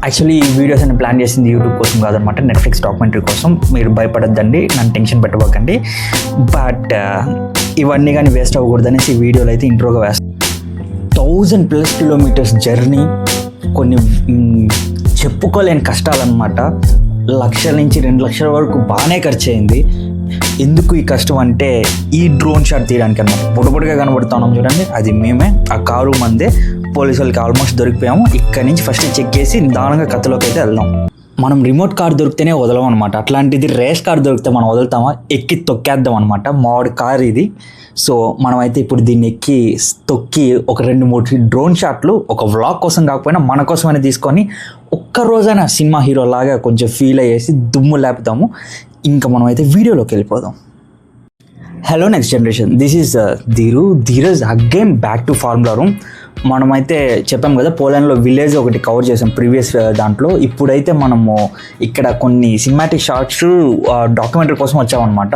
Actually ఈ videos అని plan చేసింది యూట్యూబ్ కోసం కాదనమాట, నెట్ఫ్లిక్స్ డాక్యుమెంటరీ కోసం. మీరు భయపడద్దండి, నన్ను టెన్షన్ పెట్టబోకండి. బట్ ఇవన్నీ కానీ వేస్ట్ అవ్వకూడదనేసి ఈ వీడియోలో అయితే ఇంట్రోగా వేస్తాను. 1000+ కిలోమీటర్స్ జర్నీ, కొన్ని చెప్పుకోలేని కష్టాలన్నమాట. 1,00,000 నుంచి 2 లక్షల వరకు బాగానే ఖర్చు అయింది. ఎందుకు ఈ కష్టం అంటే ఈ డ్రోన్ షాట్ తీయడానికి అన్నమాట. పొడిపొడిగా కనబడుతున్నాం చూడండి, అది మేమే. ఆ కారు మందే. పోలీసు వాళ్ళకి ఆల్మోస్ట్ దొరికిపోయాము. ఇక్కడ నుంచి ఫస్ట్ చెక్ చేసి నిదానంగా కథలోకి అయితే వెళ్దాం. మనం రిమోట్ కార్ దొరికితేనే వదలం అనమాట. అట్లాంటిది రేస్ కార్ దొరికితే మనం వదులుతామా? ఎక్కి తొక్కేద్దాం అనమాట. మావాడి కార్ ఇది. సో మనమైతే ఇప్పుడు దీన్ని ఎక్కి తొక్కి ఒక 2-3 డ్రోన్ షాట్లు ఒక వ్లాగ్ కోసం కాకపోయినా మన కోసమైనా తీసుకొని ఒక్కరోజైనా సినిమా హీరో లాగా కొంచెం ఫీల్ అయ్యేసి దుమ్ము లేపుతాము. ఇంకా మనం అయితే వీడియోలోకి వెళ్ళిపోదాం. Hello next generation, this is Dheeraj again back to formula room. మనమైతే చెప్పాం కదా, పోలాండ్లో విలేజ్ ఒకటి కవర్ చేసాం ప్రీవియస్ దాంట్లో. ఇప్పుడైతే మనము ఇక్కడ కొన్ని సినిమాటిక్ షార్ట్స్ డాక్యుమెంటరీ కోసం వచ్చామన్నమాట.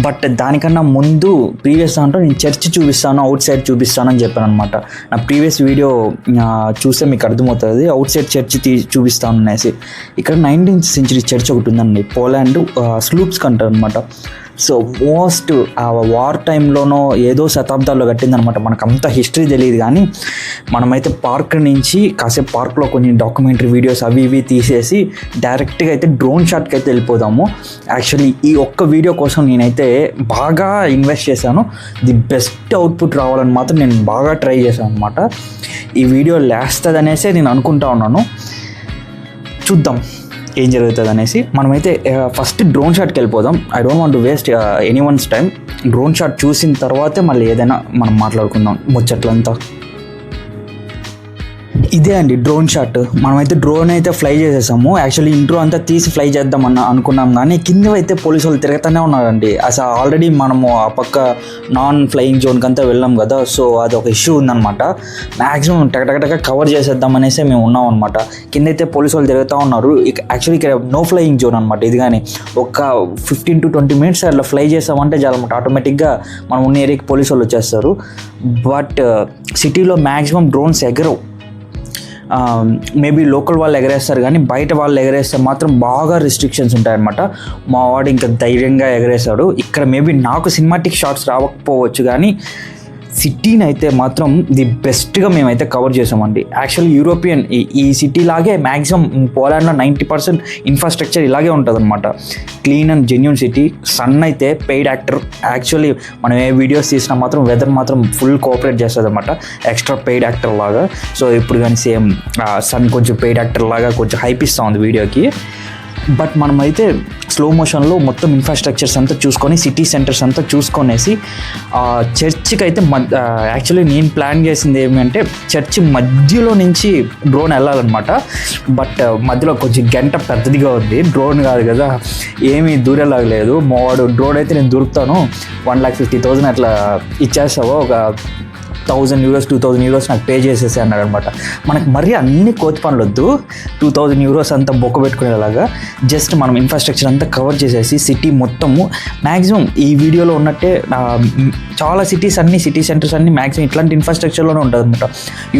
బట్ దానికన్నా ముందు ప్రీవియస్ దాంట్లో నేను చర్చ్ చూపిస్తాను, అవుట్ సైడ్ చూపిస్తాను అని చెప్పాను అనమాట. నా ప్రీవియస్ వీడియో చూస్తే మీకు అర్థమవుతుంది, అవుట్ సైడ్ చర్చ్ చూపిస్తాను అనేసి. ఇక్కడ 19th century చర్చ్ ఒకటి ఉందండి, పోలాండ్ స్లూప్స్ కంటారు అనమాట. సో మోస్ట్ ఆ వార్ టైంలోనో ఏదో శతాబ్దాల్లో కట్టిందనమాట. మనకు అంత హిస్టరీ తెలియదు, కానీ మనమైతే పార్క్ నుంచి కాసేపు పార్క్లో కొన్ని డాక్యుమెంటరీ వీడియోస్ అవి ఇవి తీసేసి డైరెక్ట్గా అయితే డ్రోన్ షాట్కి అయితే వెళ్ళిపోదాము. యాక్చువల్లీ ఈ ఒక్క వీడియో కోసం నేనైతే బాగా ఇన్వెస్ట్ చేశాను. ది బెస్ట్ అవుట్పుట్ రావాలని మాత్రం నేను బాగా ట్రై చేశాను అనమాట. ఈ వీడియో లేస్తుంది అనేసి నేను అనుకుంటా ఉన్నాను. చూద్దాం ఏం జరుగుతుంది అనేసి. మనమైతే ఫస్ట్ డ్రోన్ షాట్కి వెళ్ళిపోదాం. I don't want to waste anyone's time. Drone shot చూసిన తర్వాతే మళ్ళీ ఏదైనా మనం మాట్లాడుకుందాం ముచ్చట్లంతా. ఇదే అండి డ్రోన్ షాట్. మనమైతే డ్రోన్ అయితే ఫ్లై చేసేసాము. యాక్చువల్లీ ఇంట్రో అంతా తీసి ఫ్లై చేద్దాం అనుకున్నాం, కానీ కింద అయితే పోలీసు వాళ్ళు తిరుగుతూనే ఉన్నారండి. అసలు ఆల్రెడీ మనము ఆ పక్క నాన్ ఫ్లయింగ్ జోన్కి అంతా వెళ్ళాం కదా, సో అది ఒక ఇష్యూ ఉందన్నమాట. మ్యాక్సిమం టకటక కవర్ చేసేద్దాం అనేసి మేము ఉన్నాం అనమాట. కింద అయితే పోలీసు వాళ్ళు తిరుగుతూ ఉన్నారు. యాక్చువల్లీ ఇక్కడ నో ఫ్లయింగ్ జోన్ అనమాట ఇది. కానీ ఒక 15 to 20 minutes అట్లా ఫ్లై చేసామంటే చాలన్నమాట, ఆటోమేటిక్గా మనం ఉన్న ఏరియాకి పోలీసు వాళ్ళు వచ్చేస్తారు. బట్ సిటీలో మ్యాక్సిమం డ్రోన్స్ ఎగరవు. మేబీ లోకల్ వాళ్ళు ఎగరేస్తారు, కానీ బయట వాళ్ళు ఎగరేస్తే మాత్రం బాగా రిస్ట్రిక్షన్స్ ఉంటాయన్నమాట. మా వాడు ఇంకా ధైర్యంగా ఎగరేశాడు. ఇక్కడ మేబీ నాకు సినిమాటిక్ షాట్స్ రాకపోవచ్చు, కానీ సిటీని అయితే మాత్రం ది బెస్ట్గా మేమైతే కవర్ చేసామండి. యాక్చువల్లీ యూరోపియన్ ఈ సిటీ లాగే మ్యాక్సిమం పోలాండ్లో 90% ఇన్ఫ్రాస్ట్రక్చర్ ఇలాగే ఉంటుంది అనమాట. Clean and genuine city. Son అయితే పెయిడ్ యాక్టర్. యాక్చువల్లీ మనం ఏ వీడియోస్ తీసినా మాత్రం వెదర్ మాత్రం ఫుల్ కోఆపరేట్ చేస్తుంది అనమాట, ఎక్స్ట్రా పెయిడ్ యాక్టర్ లాగా. సో ఇప్పుడు కానీ సేమ్ సన్ కొంచెం పెయిడ్ యాక్టర్ లాగా కొంచెం హైప్ ఇస్తూ ఉంది వీడియోకి. బట్ మనమైతే స్లో మోషన్లో మొత్తం ఇన్ఫ్రాస్ట్రక్చర్స్ అంతా చూసుకొని సిటీ సెంటర్స్ అంతా చూసుకొనేసి చర్చికి అయితే యాక్చువల్లీ నేను ప్లాన్ చేసింది ఏమంటే చర్చి మధ్యలో నుంచి డ్రోన్ వెళ్ళాలన్నమాట. బట్ మధ్యలో కొంచెం గంట పెద్దదిగా ఉంది, డ్రోన్ కాదు కదా, ఏమీ దూరేలాగలేదు. మావాడు డ్రోన్ అయితే నేను దొరుకుతాను, 1,50,000 అట్లా ఇచ్చేస్తావో, ఒక 1,000 euros 2,000 euros నాకు పే చేసేసి అన్నాడు అనమాట. మనకు మరీ అన్ని కోతి పనులు వద్దు, 2,000 euros అంతా బొక్క పెట్టుకునేలాగా జస్ట్ మనం ఇన్ఫ్రాస్ట్రక్చర్ అంతా కవర్ చేసేసి సిటీ మొత్తము మ్యాక్సిమం ఈ వీడియోలో ఉన్నట్టే చాలా సిటీ సెంటర్స్ అన్నీ మ్యాక్సిమం ఇట్లాంటి ఇన్ఫ్రాస్ట్రక్చర్లోనే ఉంటుంది అనమాట,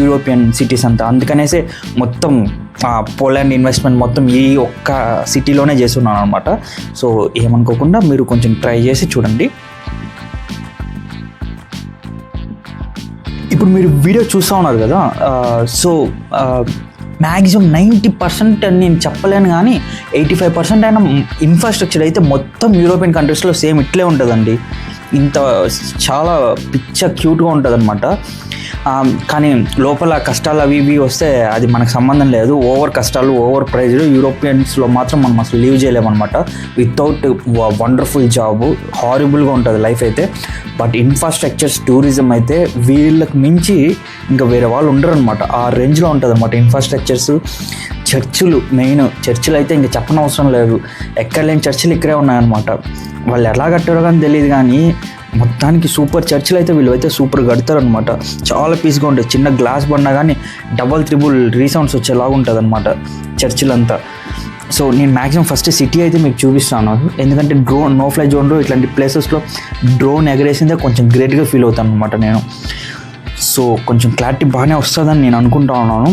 యూరోపియన్ సిటీస్ అంతా. అందుకనేసి మొత్తం పోలాండ్ ఇన్వెస్ట్మెంట్ మొత్తం ఈ ఒక్క సిటీలోనే చేస్తున్నాను అనమాట. సో ఏమనుకోకుండా మీరు కొంచెం ట్రై చేసి చూడండి. ఇప్పుడు మీరు వీడియో చూస్తూ ఉన్నారు కదా, సో మ్యాక్సిమం 90% అని నేను చెప్పలేను, కానీ 85% అయినా ఇన్ఫ్రాస్ట్రక్చర్ అయితే మొత్తం యూరోపియన్ కంట్రీస్లో సేమ్ ఇట్లే ఉంటుందండి. ఇంత చాలా క్యూట్గా ఉంటుంది అనమాట. కానీ లోపల కష్టాలు అవి ఇవి వస్తే అది మనకు సంబంధం లేదు. ఓవర్ కష్టాలు, ఓవర్ ప్రైజ్లు యూరోపియన్స్లో మాత్రం మనం అసలు లీవ్ చేయలేమన్నమాట. వితౌట్ వండర్ఫుల్ జాబ్ హారిబుల్గా ఉంటుంది లైఫ్ అయితే. బట్ ఇన్ఫ్రాస్ట్రక్చర్స్, టూరిజం అయితే వీళ్ళకి మించి ఇంకా వేరే వాళ్ళు ఉండరు అనమాట. ఆ రేంజ్లో ఉంటుంది అనమాట ఇన్ఫ్రాస్ట్రక్చర్స్. చర్చిలు, మెయిన్ చర్చిలు అయితే ఇంకా చెప్పనవసరం లేదు. ఎక్కడ లేని చర్చిలు ఇక్కడే ఉన్నాయన్నమాట. వాళ్ళు ఎలా కట్టారో కానీ తెలియదు, కానీ మొత్తానికి సూపర్ చర్చిలు అయితే వీళ్ళు అయితే సూపర్ కడతారు అనమాట. చాలా పీస్గా ఉంటుంది. చిన్న గ్లాస్ పడినా కానీ 3 రీసౌండ్స్ వచ్చేలాగా ఉంటుంది అనమాట చర్చిలంతా. సో నేను మ్యాక్సిమం ఫస్ట్ సిటీ అయితే మీకు చూపిస్తాను, ఎందుకంటే డ్రోన్ నో ఫ్లై జోన్లో ఇట్లాంటి ప్లేసెస్లో డ్రోన్ ఎగరేసిందే కొంచెం గ్రేట్గా ఫీల్ అవుతాను అనమాట నేను. సో కొంచెం క్లారిటీ బాగానే వస్తుందని నేను అనుకుంటా ఉన్నాను.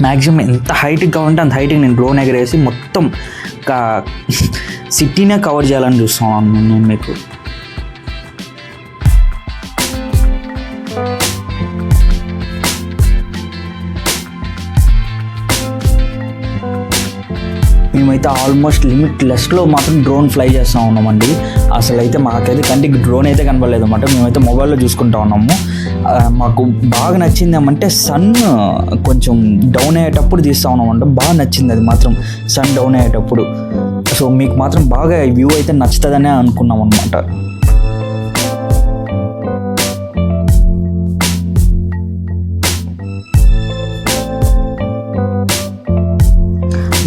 మ్యాక్సిమం ఎంత హైట్కి కావాలంటే అంత హైట్కి నేను డ్రోన్ ఎగరేసి మొత్తం సిటీనే కవర్ చేయాలని చూస్తున్నాను నేను మీకు. మేమైతే ఆల్మోస్ట్ లిమిట్లెస్లో మాత్రం డ్రోన్ ఫ్లై చేస్తూ ఉన్నామండి. అసలు అయితే మాకైతే కంటికి డ్రోన్ అయితే కనపడలేదు అనమాట. మేమైతే మొబైల్లో చూసుకుంటా ఉన్నాము. మాకు బాగా నచ్చింది ఏమంటే సన్ కొంచెం డౌన్ అయ్యేటప్పుడు తీస్తూ ఉన్నామంట. బాగా నచ్చింది అది మాత్రం, సన్ డౌన్ అయ్యేటప్పుడు. సో మీకు మాత్రం బాగా వ్యూ అయితే నచ్చుతుందనే అనుకున్నాం అనమాట.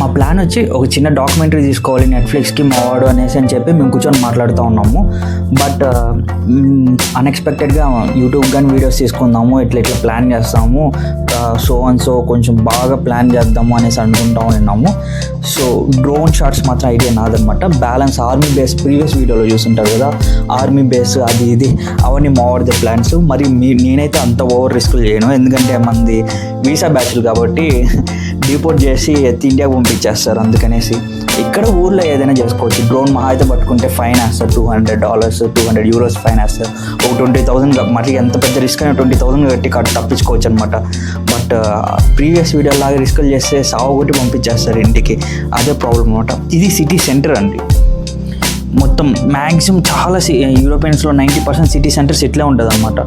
మా ప్లాన్ వచ్చి ఒక చిన్న డాక్యుమెంటరీ తీసుకోవాలి నెట్ఫ్లిక్స్కి మా వాడు అనేసి అని చెప్పి మేము కూర్చొని మాట్లాడుతూ ఉన్నాము. బట్ అన్ఎక్స్పెక్టెడ్గా యూట్యూబ్ కానీ వీడియోస్ తీసుకుందాము, ఇట్లా ప్లాన్ చేస్తాము, సో కొంచెం బాగా ప్లాన్ చేద్దాము అనేసి అనుకుంటా ఉన్నాము. సో డ్రోన్ షాట్స్ మాత్రం ఐడియా నాదనమాట. బ్యాలెన్స్ ఆర్మీ బేస్ ప్రీవియస్ వీడియోలో చూస్తుంటారు కదా, ఆర్మీ బేస్ అది ఇది అవన్నీ మా వాడితే ప్లాన్స్. మరి నేనైతే అంత ఓవర్ రిస్క్లు చేయను, ఎందుకంటే మంది వీసా బ్యాచ్లు కాబట్టి డిపోర్ట్ చేసి ఇండియాకి పంపించేస్తారు. అందుకనేసి ఇక్కడ ఊర్లో ఏదైనా చేసుకోవచ్చు. డ్రోన్ మహా అయితే పట్టుకుంటే ఫైన్ వేస్తారు, $200 €200 ఫైన్ వేస్తారు. ఒక 20,000 మరి ఎంత పెద్ద రిస్క్ అయినా 20,000 కట్టి తప్పించుకోవచ్చు అనమాట. బట్ ప్రీవియస్ వీడియో లాగా రిస్కులు చేస్తే సాగు కొట్టి పంపించేస్తారు ఇంటికి. అదే ప్రాబ్లం అనమాట. ఇది సిటీ సెంటర్ అండి. మొత్తం మ్యాక్సిమం చాలా యూరోపియన్స్లో 90% సిటీ సెంటర్స్ ఇట్లే ఉంటుంది అనమాట.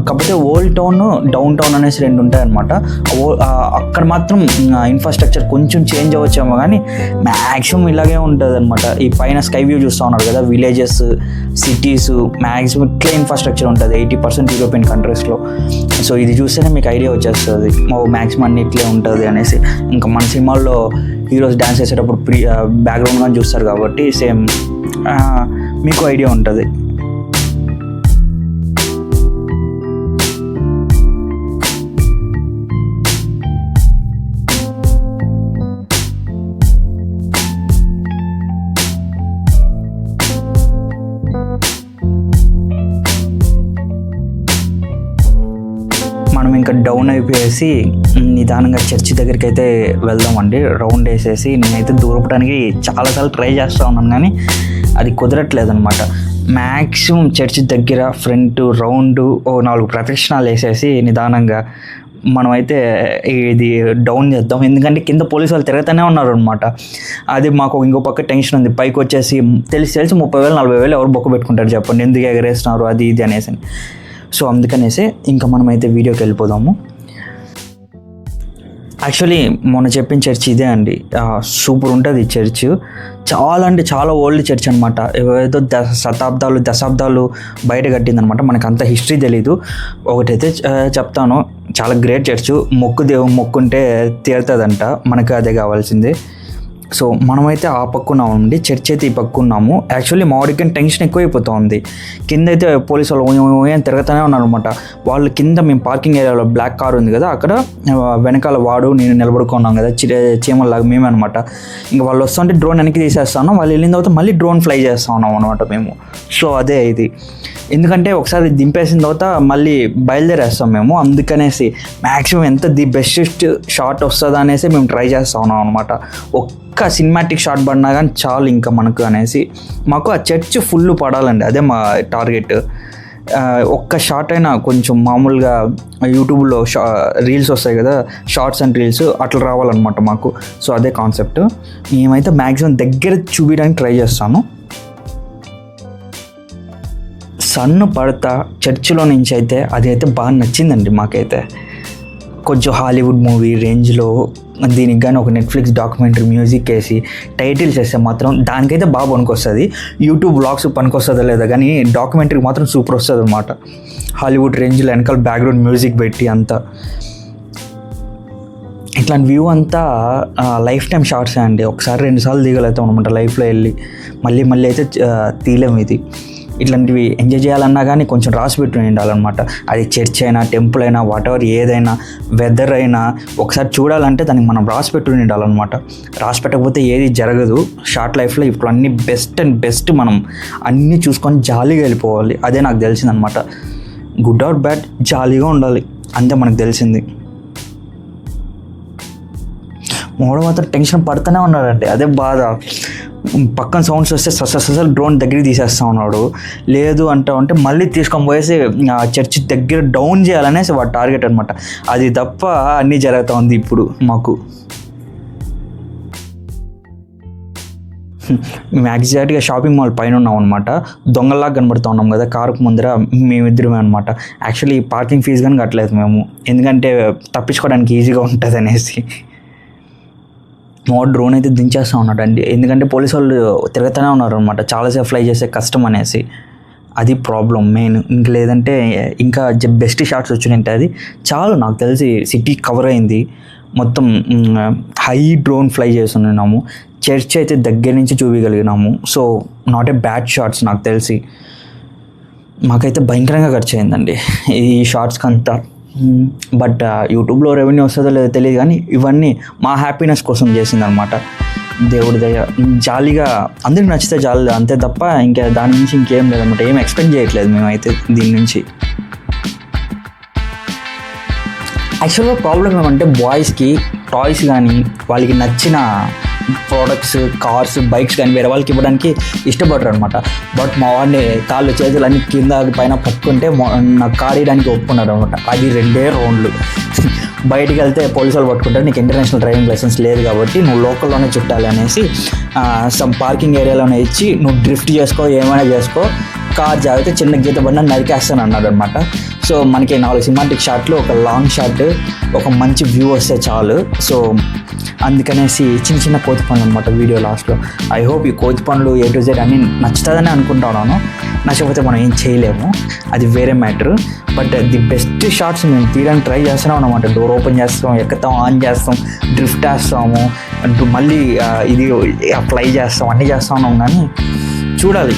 కాకపోతే ఓల్డ్ టౌన్, డౌన్ టౌన్ అనేసి 2 ఉంటాయన్నమాట. అక్కడ మాత్రం ఇన్ఫ్రాస్ట్రక్చర్ కొంచెం చేంజ్ అవ్వచ్చేమో కానీ మ్యాక్సిమం ఇలాగే ఉంటుంది అనమాట. ఈ పైన స్కై వ్యూ చూస్తూ ఉన్నారు కదా, విలేజెస్, సిటీస్ మ్యాక్సిమం ఇట్లే ఇన్ఫ్రాస్ట్రక్చర్ ఉంటుంది 80% యూరోపియన్ కంట్రీస్లో. సో ఇది చూస్తేనే మీకు ఐడియా వచ్చేస్తుంది మ్యాక్సిమం అన్ని ఇట్లే ఉంటుంది అనేసి. ఇంకా మన సినిమాల్లో హీరోస్ డ్యాన్స్ చేసేటప్పుడు బ్యాక్గ్రౌండ్ కానీ చూస్తారు కాబట్టి సేమ్ మీకు ఐడియా ఉంటుంది. మనం ఇంకా డౌన్ అయిపోయేసి నిదానంగా చర్చి దగ్గరికి అయితే వెళ్దామండి. రౌండ్ వేసేసి నేనైతే దూరపడానికి చాలాసార్లు ట్రై చేస్తూ ఉన్నాను కానీ అది కుదరట్లేదు అనమాట. మ్యాక్సిమం చర్చి దగ్గర ఫ్రంట్ రౌండ్ 4 ప్రదక్షిణాలు వేసేసి నిదానంగా మనమైతే ఇది డౌన్ చేద్దాం. ఎందుకంటే కింద పోలీసు వాళ్ళు తిరుగుతూనే ఉన్నారు అనమాట. అది మాకు ఇంకో పక్క టెన్షన్ ఉంది. పైకి వచ్చేసి తెలిసి 30,000 40,000 ఎవరు బొక్క పెట్టుకుంటారు చెప్పండి, ఎందుకు ఎగరేస్తున్నారు అది ఇది అనేసి. సో అందుకనేసి ఇంకా మనమైతే వీడియోకి వెళ్ళిపోదాము. యాక్చువల్లీ మొన్న చెప్పిన చర్చ్ ఇదే అండి. సూపర్ ఉంటుంది ఈ చర్చ్. చాలా అంటే చాలా ఓల్డ్ చర్చ్ అనమాట. ఏదో దశాబ్దాలు బయట కట్టిందనమాట. మనకు అంత హిస్టరీ తెలీదు. ఒకటైతే చెప్తాను, చాలా గ్రేట్ చర్చ్. మొక్కుంటే తీరుతుందంట. మనకు అదే కావాల్సిందే. సో మనమైతే ఆ పక్కున్నామండి, చర్చ్ అయితే ఈ పక్కున్నాము. యాక్చువల్లీ మావాడికి టెన్షన్ ఎక్కువైపోతూ ఉంది. కింద అయితే పోలీసు వాళ్ళు తిరుగుతూనే ఉన్నారనమాట. వాళ్ళు కింద మేము పార్కింగ్ ఏరియాలో బ్లాక్ కార్ ఉంది కదా, అక్కడ వెనకాల వాడు నేను నిలబడుకున్నాం కదా చీమల్లాగా మేమే అనమాట. ఇంకా వాళ్ళు వస్తుంటే డ్రోన్ వెనక్కి తీసేస్తాను, వాళ్ళు వెళ్ళిన తర్వాత మళ్ళీ డ్రోన్ ఫ్లై చేస్తూ ఉన్నాం అనమాట మేము. సో అదే ఇది. ఎందుకంటే ఒకసారి దింపేసిన తర్వాత మళ్ళీ బయలుదేరేస్తాం మేము. అందుకనేసి మ్యాక్సిమం ఎంత ది బెస్ట్ షాట్ వస్తుందా అనేసి మేము ట్రై చేస్తూ ఉన్నాం అనమాట. ఒక్క సినిమాటిక్ షాట్ పడినా కానీ చాలు ఇంకా మనకు అనేసి. మాకు ఆ చర్చ్ ఫుల్ పడాలండి, అదే మా టార్గెట్. ఒక్క షార్ట్ అయినా కొంచెం మామూలుగా యూట్యూబ్లో రీల్స్ వస్తాయి కదా, షార్ట్స్ అండ్ రీల్స్ అట్లా రావాలన్నమాట మాకు. సో అదే కాన్సెప్ట్. మేమైతే మ్యాక్సిమం దగ్గర చూపించడానికి ట్రై చేస్తాను. సన్ను పడతా చర్చిలో నుంచి అయితే అది అయితే బాగా నచ్చిందండి మాకైతే. కొంచెం హాలీవుడ్ మూవీ రేంజ్లో దీనికి కానీ ఒక నెట్ఫ్లిక్స్ డాక్యుమెంటరీ మ్యూజిక్ వేసి టైటిల్స్ వేస్తే మాత్రం దానికైతే బాగా పనికొస్తుంది. యూట్యూబ్ వ్లాగ్స్ పనికొస్తుందా లేదా కానీ డాక్యుమెంటరీకి మాత్రం సూపర్ వస్తుంది అనమాట. హాలీవుడ్ రేంజ్లో వెనకాల బ్యాక్గ్రౌండ్ మ్యూజిక్ పెట్టి అంతా ఇట్లాంటి వ్యూ అంతా లైఫ్ టైం షార్ట్సే అండి. ఒకసారి 2 సార్లు దిగలుగుతాం అనమాట లైఫ్లో వెళ్ళి. మళ్ళీ అయితే తీయలేము ఇది. ఇట్లాంటివి ఎంజాయ్ చేయాలన్నా కానీ కొంచెం రాసి పెట్టి ఉండాలన్నమాట. అది చర్చ్ అయినా టెంపుల్ అయినా వాటెవర్ ఏదైనా వెదర్ అయినా ఒకసారి చూడాలంటే దానికి మనం రాసి పెట్టి ఉండాలన్నమాట. రాసి పెట్టకపోతే ఏది జరగదు. షార్ట్ లైఫ్లో ఇప్పుడు అన్ని బెస్ట్ మనం అన్నీ చూసుకొని జాలీగా వెళ్ళిపోవాలి. అదే నాకు తెలిసిందనమాట. గుడ్ ఆర్ బ్యాడ్ జాలీగా ఉండాలి, అంతే మనకు తెలిసింది. మోడో మాత్రం టెన్షన్ పడుతూనే ఉన్నాడండి, అదే బాధ. పక్కన సౌండ్స్ వస్తే అసలు డ్రోన్ దగ్గరికి తీసేస్తా ఉన్నాడు. లేదు అంటే మళ్ళీ తీసుకొని పోయేసి చర్చి దగ్గర డౌన్ చేయాలనేసి వాడు టార్గెట్ అనమాట. అది తప్ప అన్నీ జరుగుతూ ఉంది ఇప్పుడు మాకు. మేము ఎగ్జాక్ట్గా షాపింగ్ మాల్ పైన ఉన్నాం అనమాట. దొంగల్లాగా కనబడుతూ ఉన్నాం కదా కారుకు ముందర, మేమిద్దరమే అనమాట. యాక్చువల్లీ పార్కింగ్ ఫీజు కానీ కట్టలేదు మేము, ఎందుకంటే తప్పించుకోవడానికి ఈజీగా ఉంటుంది అనేసి. మా డ్రోన్ అయితే దించేస్తూ ఉన్నాడు అండి, ఎందుకంటే పోలీసు వాళ్ళు తిరుగుతూనే ఉన్నారు అనమాట, చాలాసేపు ఫ్లై చేసే కష్టం అనేసి. అది ప్రాబ్లం మెయిన్. ఇంక లేదంటే ఇంకా బెస్ట్ షాట్స్ వచ్చినాయంటే అది చాలు. నాకు తెలిసి సిటీ కవర్ అయింది మొత్తం. హై డ్రోన్ ఫ్లై చేస్తున్నాము, చర్చ్ అయితే దగ్గర నుంచి చూపించగలిగినాము. So not a bad shots నాకు తెలిసి. మాకైతే భయంకరంగా ఖర్చు అయిందండి ఈ షార్ట్స్కి అంతా. బట్ యూట్యూబ్లో రెవెన్యూ వస్తుందో లేదో తెలియదు, కానీ ఇవన్నీ మా హ్యాపీనెస్ కోసం చేసిందనమాట. దేవుడి దయ, జాలీగా అందరికి నచ్చితే చాలు అంతే తప్ప ఇంకా దాని నుంచి ఇంకేం లేదన్నమాట. ఏం ఎక్స్పెక్ట్ చేయట్లేదు మేమైతే దీని నుంచి. యాక్చువల్గా ప్రాబ్లం ఏమంటే బాయ్స్కి టాయ్స్ కానీ వాళ్ళకి నచ్చిన ప్రోడక్ట్స్, కార్స్, బైక్స్ కానీ వేరే వాళ్ళకి ఇవ్వడానికి ఇష్టపడరు అనమాట. బట్ మా వాడిని కాళ్ళు చేతులు అన్ని కింద పైన పట్టుకుంటే నాకు కార్ ఇవ్వడానికి ఒప్పుకున్నారు అనమాట. అది 2 రౌండ్లు. బయటికి వెళ్తే పోలీసు వాళ్ళు పట్టుకుంటారు, నీకు ఇంటర్నేషనల్ డ్రైవింగ్ లైసెన్స్ లేదు కాబట్టి నువ్వు లోకల్లోనే చుట్టాలి అనేసి సమ్ పార్కింగ్ ఏరియాలోనే ఇచ్చి నువ్వు డ్రిఫ్ట్ చేసుకో, ఏమైనా చేసుకో, కార్ జాగ్రత్త, చిన్న గీత పడిన నరికేస్తాను అన్నాడు అనమాట. సో మనకి 4 సినిమాటిక్ షాట్లు, ఒక లాంగ్ షాట్, ఒక మంచి వ్యూ వస్తే చాలు. సో అందుకనేసి చిన్న కోతి పనులు అనమాట వీడియో లాస్ట్లో. ఐ హోప్ ఈ కోతి పనులు A to Z అన్నీ నచ్చుతుందని అనుకుంటున్నాను. నచ్చకపోతే మనం ఏం చేయలేము, అది వేరే matter. But the best shots మేము తీయడానికి ట్రై చేస్తున్నాం అనమాట. డోర్ ఓపెన్ చేస్తాం, ఎక్కుతాం, ఆన్ చేస్తాం, డ్రిఫ్ట్ వేస్తాము, మళ్ళీ ఇది ఫ్లై చేస్తాం, అన్నీ చేస్తూ ఉన్నాం. కానీ చూడాలి,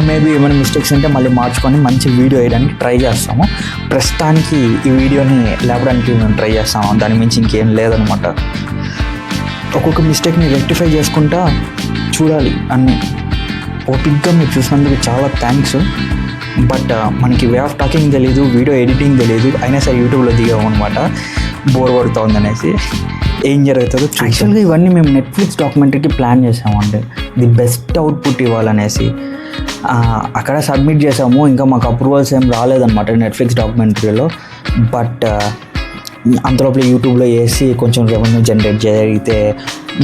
మేబీ ఏమైనా మిస్టేక్స్ ఉంటే మళ్ళీ మార్చుకొని మంచి వీడియో వేయడానికి ట్రై చేస్తాము. ప్రస్తుతానికి ఈ వీడియోని లేపడానికి మేము ట్రై చేస్తాము, దాని మించి ఇంకేం లేదనమాట. ఒక్కొక్క మిస్టేక్ని రెక్టిఫై చేసుకుంటా చూడాలి అన్నీ. ఓపిక్గా మీరు చూసినందుకు చాలా థ్యాంక్స్. బట్ మనకి వే ఆఫ్ టాకింగ్ తెలీదు, వీడియో ఎడిటింగ్ తెలీదు, అయినా సరే యూట్యూబ్లో దిగాము అనమాట. బోర్ కొడుతుంది అనేసి. ఏం జరుగుతుందో యాక్చువల్గా ఇవన్నీ మేము నెట్ఫ్లిక్స్ డాక్యుమెంటరీకి ప్లాన్ చేసామండి, ది బెస్ట్ అవుట్పుట్ ఇవ్వాలనేసి. అక్కడ సబ్మిట్ చేసాము, ఇంకా మాకు అప్రూవల్స్ ఏం రాలేదన్నమాట నెట్ఫ్లిక్స్ డాక్యుమెంటరీలో. బట్ అంతలోపల యూట్యూబ్లో వేసి కొంచెం రెవెన్యూ జనరేట్ జరిగితే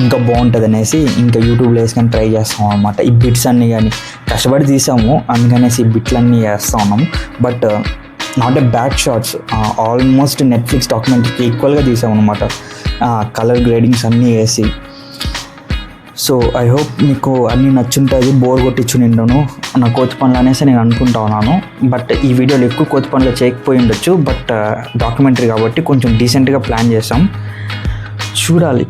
ఇంకా బాగుంటుంది అనేసి ఇంకా యూట్యూబ్లో వేసుకొని ట్రై చేస్తాం అనమాట. ఈ బిట్స్ అన్నీ కానీ కష్టపడి తీసాము, అందుకనేసి ఈ బిట్లన్నీ వేస్తూ ఉన్నాము. But not a bad shots, almost Netflix డాక్యుమెంటరీకి ఈక్వల్గా తీసాము అనమాట, కలర్ గ్రేడింగ్స్ అన్నీ వేసి. సో ఐ హోప్ మీకు అన్నీ నచ్చుంటుంది, బోర్ కొట్టించు నిండును నా కోతి పనులు అనేసి నేను అనుకుంటా ఉన్నాను. బట్ ఈ వీడియోలో ఎక్కువ కోతి పనులు చేయకపోయి ఉండొచ్చు, బట్ డాక్యుమెంటరీ కాబట్టి కొంచెం డీసెంట్గా ప్లాన్ చేసాం. చూడాలి,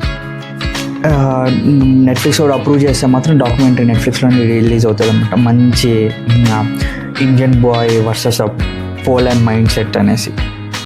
నెట్ఫ్లిక్స్ కూడా అప్రూవ్ చేస్తే మాత్రం డాక్యుమెంటరీ నెట్ఫ్లిక్స్లోనే రిలీజ్ అవుతుంది అనమాట. మంచి Indian boy versus Poland mindset అనేసి.